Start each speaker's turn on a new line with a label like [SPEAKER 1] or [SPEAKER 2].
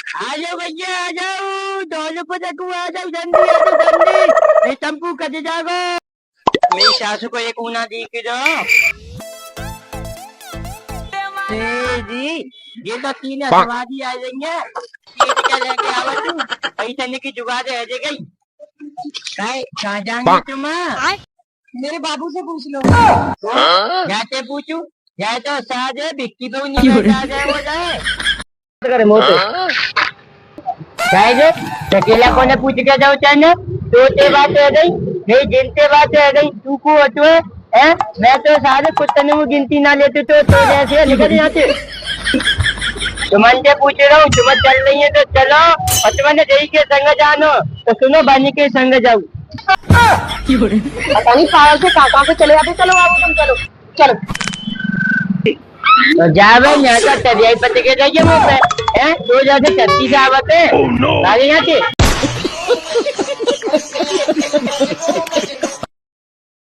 [SPEAKER 1] आ जाओ भैया आ जाओ, दोनों को देखो आ जाओ, जल्दी आ जाओ जल्दी, ये टम्पू कट जाओ। मेरी सासू को एक ऊना दी के दो जी। ये तो तीन सवारी आ जाएंगे, ये क्या लेके आवा तू, पैसा ने की जुगाड़ रह गई। कहाँ जाएंगे तुम?
[SPEAKER 2] मेरे बाबू से पूछ लो।
[SPEAKER 1] जाते पूछू, जाए तो साज है बिक्की तो नहीं बैठा जाए वो जाए करे मोटे जाए अकेला कोने पूछ के जाओ चाहे तो ते बात रह गई नहीं गिनते बात रह गई तू को हटो है मैं तो सारे कुत्ते ने वो गिनती ना लेते तो जैसे निकल जाते। तुमन से पूछ रहा हूँ, तुम चल रही है तो चलो, और तुमने जई के संग जानो तो सुनो बनी के संग जाओ।
[SPEAKER 2] पता नहीं पागल से काका को चले जाते। चलो बाबू तुम चलो चलो।
[SPEAKER 1] तो जावे यहाँ का तबियाई पते के जाइए मुँह पे हैं तो जाके छत्ती से आवते आगे यहाँ से